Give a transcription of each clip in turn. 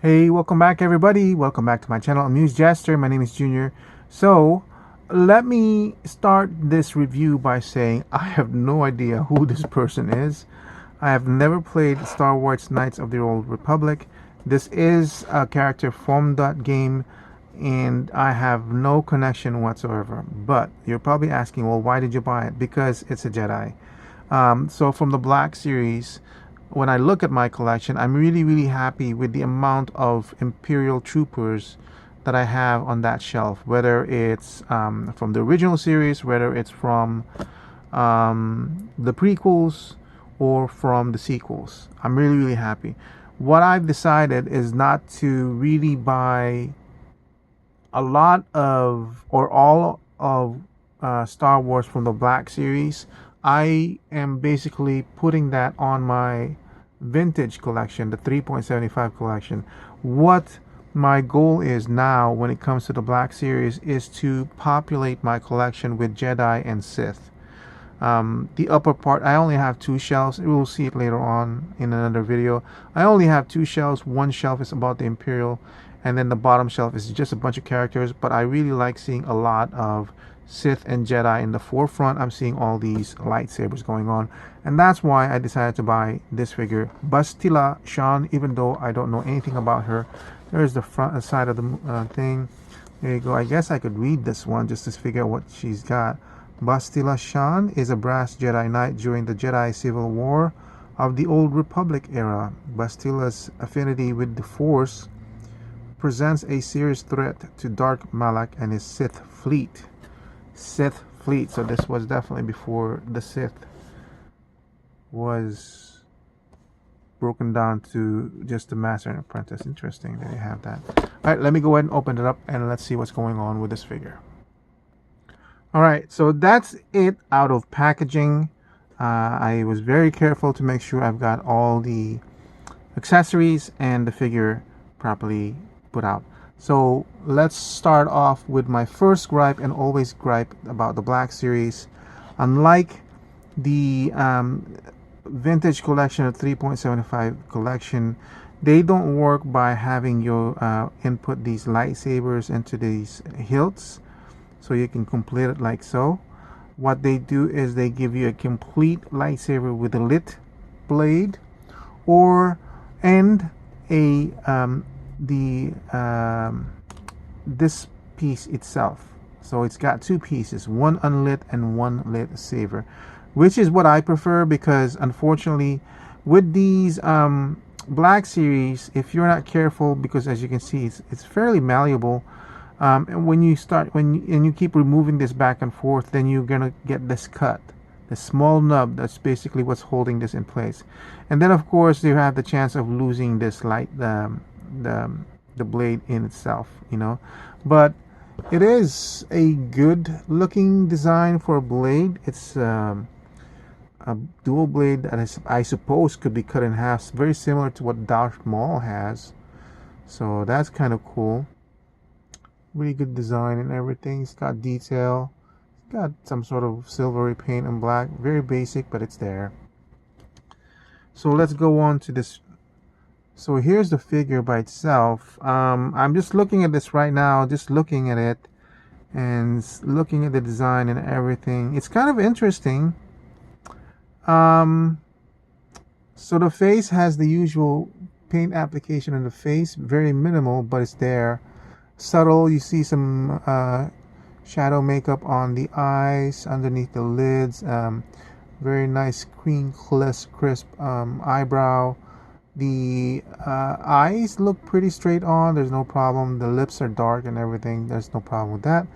Hey, welcome back everybody. Welcome back to my channel, Amused Jester. My name is Junior. So, let me start this review by saying I have no idea who this person is. I have never played Star Wars Knights of the Old Republic. This is a character from that game and I have no connection whatsoever. But you're probably asking, well, why did you buy it? Because it's a Jedi. So from the Black series, when I look at my collection, I'm really happy with the amount of Imperial troopers that I have on that shelf, whether it's from the original series, whether it's from the prequels or from the sequels. I'm really happy. What I've decided is not to really buy a lot of or all of Star Wars from the Black series. I am basically putting that on my vintage collection, the 3.75 collection. What my goal is now when it comes to the Black series is to populate my collection with Jedi and Sith. The upper part, I only have two shelves. We'll see it later on in another video. I only have two shelves. One shelf is about the Imperial, and then the bottom shelf is just a bunch of characters. But I really like seeing a lot of Sith and Jedi in the forefront. I'm seeing all these lightsabers going on, and that's why I decided to buy this figure, Bastila Shan. Even though I don't know anything about her, there's the front side of the thing. There you go. I guess I could read this one just to figure out what she's got. Bastila Shan is a brass Jedi Knight during the Jedi Civil War of the Old Republic era. Bastila's affinity with the Force presents a serious threat to Dark Malak and his Sith fleet. Sith fleet. So this was definitely before the Sith was broken down to just the Master and Apprentice. Interesting that you have that. Alright, let me go ahead and open it up and let's see what's going on with this figure. Alright, so that's it out of packaging. I was very careful to make sure I've got all the accessories and the figure properly put out. So let's start off with my first gripe, and always gripe about the Black series. Unlike the vintage collection of 3.75 collection, they don't work by having you input these lightsabers into these hilts so you can complete it like so. What they do is they give you a complete lightsaber with a lit blade, or and a this piece itself. So it's got two pieces, one unlit and one lit saber, which is what I prefer, because unfortunately with these Black series, if you're not careful, because as you can see it's fairly malleable, and when you keep removing this back and forth, then you're gonna get this cut, the small nub. That's basically what's holding this in place. And then of course you have the chance of losing this the blade in itself, but it is a good looking design for a blade. It's a dual blade that I suppose could be cut in half, very similar to what Darth Maul has. So that's kind of cool. Really good design and everything. It's got detail. It's got some sort of silvery paint and black. Very basic, but it's there. So let's go on to this. So here's the figure by itself. I'm just looking at this right now, just looking at it and looking at the design and everything. It's kind of interesting. So the face has the usual paint application on the face, very minimal, but it's there. Subtle. You see some shadow makeup on the eyes, underneath the lids. Very nice, clean, crisp eyebrow. The eyes look pretty straight on. There's no problem. The lips are dark and everything. There's no problem with that.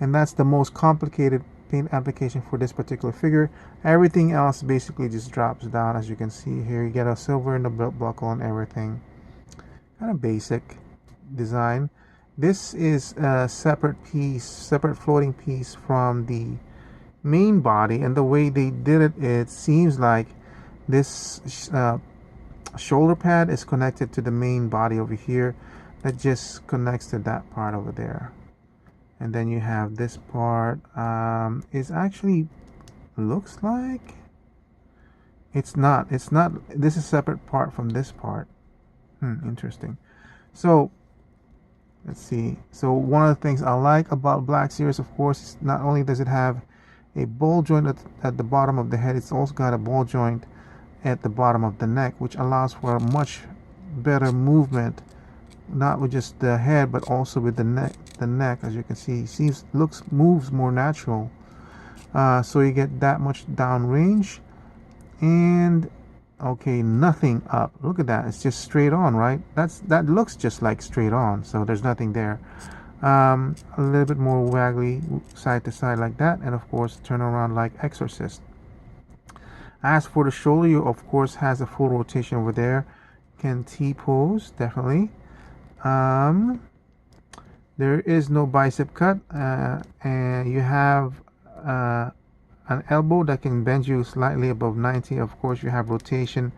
And that's the most complicated paint application for this particular figure. Everything else basically just drops down. As you can see here, you get a silver in the belt buckle and everything. Kind of basic design. This is a separate piece, separate floating piece from the main body, and the way they did it, it seems like this shoulder pad is connected to the main body over here. That just connects to that part over there. And then you have this part. Is actually looks like it's not. This is a separate part from this part. Interesting. So let's see. So one of the things I like about Black Series, of course, is not only does it have a ball joint at the bottom of the head, it's also got a ball joint at the bottom of the neck, which allows for a much better movement, not with just the head, but also with the neck. The neck, as you can see, moves more natural. So you get that much down range, and okay, nothing up. Look at that, it's just straight on, right? That looks just like straight on, so there's nothing there. A little bit more waggly side to side like that, and of course turn around like Exorcist. As for the shoulder, you of course has a full rotation over there. Can T-pose, definitely. There is no bicep cut, and you have an elbow that can bend you slightly above 90. Of course, you have rotation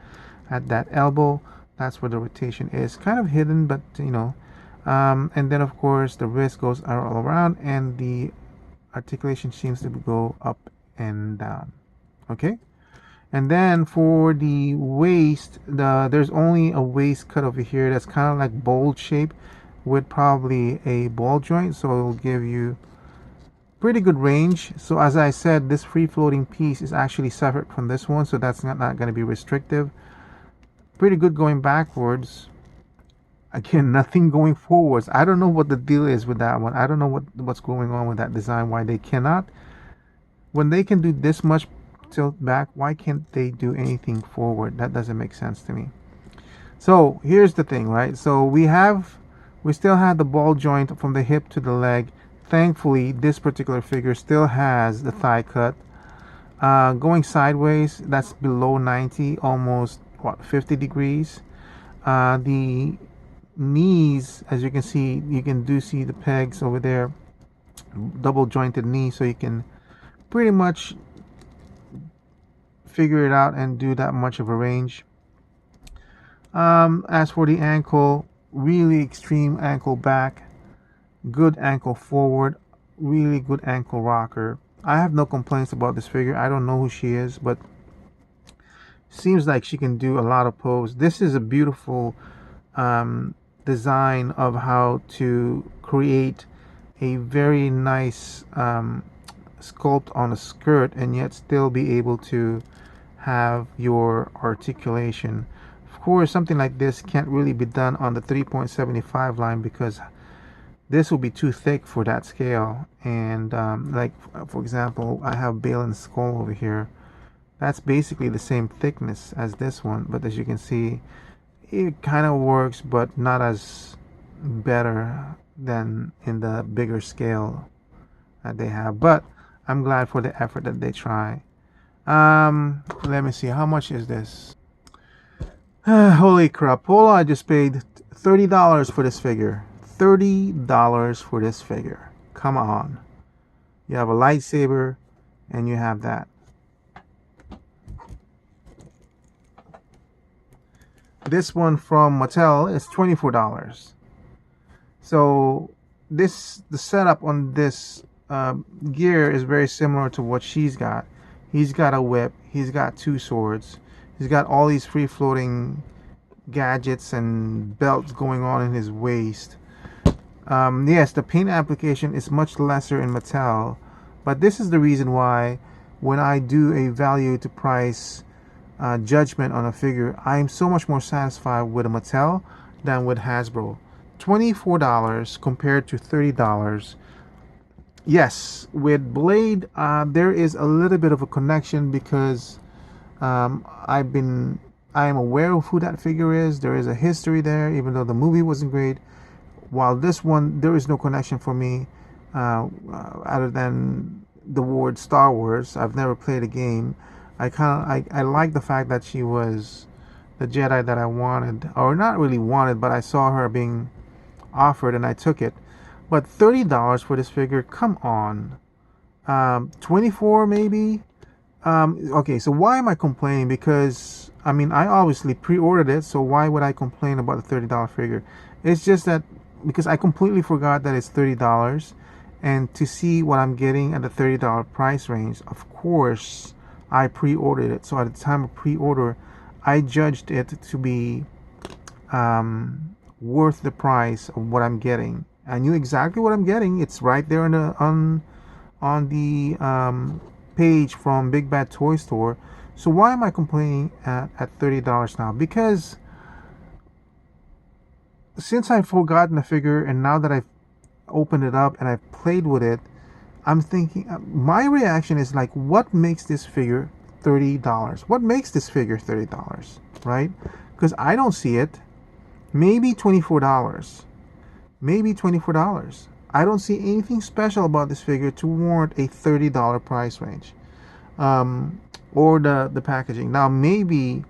at that elbow. That's where the rotation is, kind of hidden, but you know. And then of course the wrist goes all around, and the articulation seems to go up and down. Okay. And then for the waist, there's only a waist cut over here that's kind of like bowl shape with probably a ball joint, so it will give you pretty good range. So as I said, this free floating piece is actually separate from this one, so that's not going to be restrictive. Pretty good going backwards. Again, nothing going forwards. I don't know what the deal is with that one. I don't know what's going on with that design, why they cannot. When they can do this much tilt back, why can't they do anything forward? That doesn't make sense to me. So here's the thing, right? So we still have the ball joint from the hip to the leg. Thankfully, this particular figure still has the thigh cut. Going sideways, that's below 90, almost 50 degrees. The knees, as you can see, you can see the pegs over there, double jointed knee, so you can pretty much figure it out and do that much of a range. As for the ankle, really extreme ankle back, good ankle forward, really good ankle rocker. I have no complaints about this figure. I don't know who she is, but seems like she can do a lot of pose. This is a beautiful design of how to create a very nice sculpt on a skirt and yet still be able to have your articulation. Of course, something like this can't really be done on the 3.75 line because this will be too thick for that scale. And like for example, I have Balin's skull over here. That's basically the same thickness as this one, but as you can see, it kind of works, but not as better than in the bigger scale that they have. But I'm glad for the effort that they try. Let me see, how much is this? Holy crap, Paula, I just paid $30 for this figure. $30 for this figure. Come on. You have a lightsaber and you have that. This one from Mattel is $24. So the setup on this gear is very similar to what she's got. He's got a whip, he's got two swords, he's got all these free floating gadgets and belts going on in his waist. Yes, the paint application is much lesser in Mattel, but this is the reason why when I do a value to price judgment on a figure, I'm so much more satisfied with a Mattel than with Hasbro. $24 compared to $30. Yes, with Blade, there is a little bit of a connection because I am aware of who that figure is. There is a history there, even though the movie wasn't great. While this one, there is no connection for me other than the word Star Wars. I've never played a game. I like the fact that she was the Jedi that I wanted, or not really wanted, but I saw her being offered and I took it. But $30 for this figure, come on. 24 maybe. Okay, so why am I complaining? Because I mean, I obviously pre-ordered it, so why would I complain about the $30 figure? It's just that because I completely forgot that it's $30, and to see what I'm getting at the $30 price range, of course I pre-ordered it. So at the time of pre-order, I judged it to be worth the price of what I'm getting. I knew exactly what I'm getting. It's right there on the page from Big Bad Toy Store. So why am I complaining at $30 now? Because since I've forgotten the figure, and now that I've opened it up and I've played with it, I'm thinking, my reaction is like, what makes this figure $30? What makes this figure $30, right? Because I don't see it. Maybe $24. Maybe $24. I don't see anything special about this figure to warrant a $30 price range. Or the packaging. Now maybe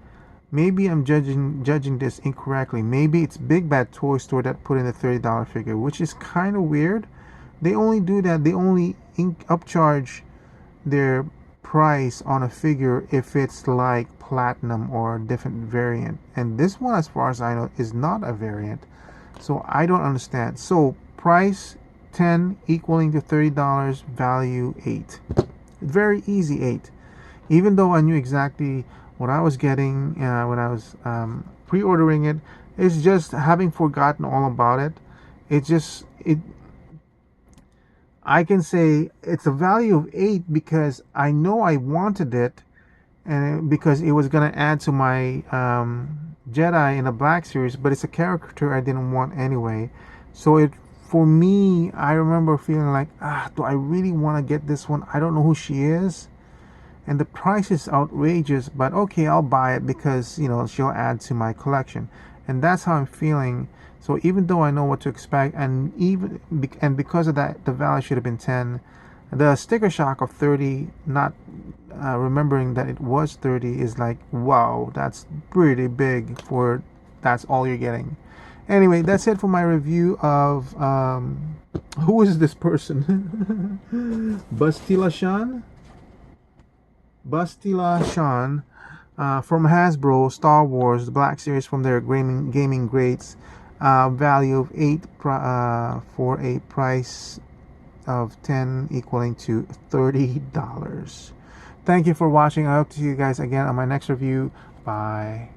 I'm judging this incorrectly. Maybe it's Big Bad Toy Store that put in the $30 figure, which is kind of weird. They only do that. They only upcharge their price on a figure if it's like platinum or a different variant. And this one, as far as I know, is not a variant. So I don't understand. So price 10 equaling to $30, value 8. Very easy 8. Even though I knew exactly what I was getting when I was pre-ordering it, it's just having forgotten all about it. I can say it's a value of 8 because I know I wanted it, and because it was gonna add to my Jedi in the Black Series, but it's a character I didn't want anyway. So for me, I remember feeling like, do I really want to get this one? I don't know who she is, and the price is outrageous, but okay, I'll buy it because, you know, she'll add to my collection. And that's how I'm feeling. So even though I know what to expect, and because of that, the value should have been 10. The sticker shock of 30, not remembering that it was 30, is like, wow, that's pretty big for that's all you're getting. Anyway, that's it for my review of who is this person? Bastila Shan. Bastila Shan from Hasbro, Star Wars, the Black Series from their gaming grades. Value of 8 for a price of 10 equaling to $30. Thank you for watching. I hope to see you guys again on my next review. Bye.